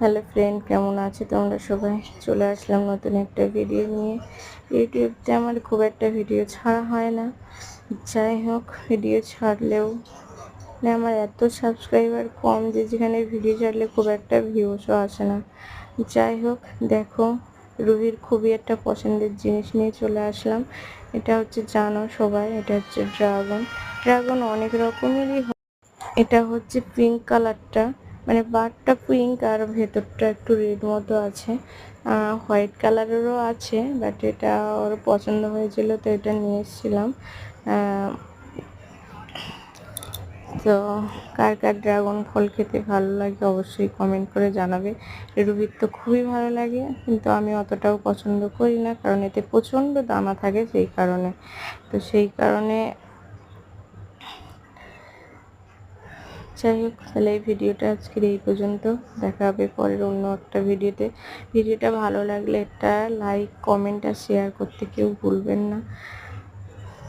Hello friend, কেমন আছো তোমরা সবাই? চলে আসলাম নতুন একটা ভিডিও নিয়ে। ইউটিউবতে আমার খুব একটা ভিডিও ছাড়া হয় না। যাই হোক, ভিডিও ছাড়লেও আমার এত সাবস্ক্রাইবার কম যে যেখানে ভিডিও ছাড়লে খুব একটা ভিউসও আসে না। যাই হোক, দেখো, রুহির খুবই একটা পছন্দের জিনিস নিয়ে চলে আসলাম। এটা হচ্ছে, জানো সবাই, এটা হচ্ছে ড্রাগন। ড্রাগন অনেক রকমেরই হয়। এটা হচ্ছে পিঙ্ক কালারটা, মানে বারটা পিঙ্ক আর ভেতরটা একটু রেড মতো আছে। হোয়াইট কালারেরও আছে, বাট এটা ওর পছন্দ হয়েছিল তো এটা নিয়ে এসেছিলাম। তো কার কার ড্রাগন ফল খেতে ভালো লাগে অবশ্যই কমেন্ট করে জানাবে। রুহির তো খুবই ভালো লাগে, কিন্তু আমি অতটাও পছন্দ করি না, কারণ এতে প্রচণ্ড দানা থাকে, সেই কারণে। তো সেই কারণে যাই হোক, তাহলে এই ভিডিওটা আজকের এই পর্যন্ত। দেখা হবে পরের অন্য একটা ভিডিওতে। ভিডিওটা ভালো লাগলে একটা লাইক, কমেন্ট আর শেয়ার করতে কেউ ভুলবেন না।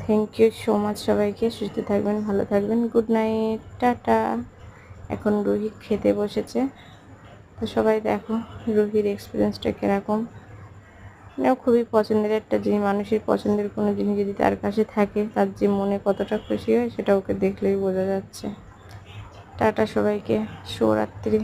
থ্যাংক ইউ সো মাচ সবাইকে। সুস্থ থাকবেন, ভালো থাকবেন। Good night, tata. এখন রুহি খেতে বসেছে, তো সবাই দেখো রুহির এক্সপিরিয়েন্সটা কীরকম। এও খুবই পছন্দের একটা জিনিস। মানুষের পছন্দের কোনো জিনিস যদি তার কাছে থাকে, তার যে মনে কতটা খুশি হয় সেটা ওকে দেখলেই বোঝা যাচ্ছে। টাটা সবাইকে, শুভরাত্রি।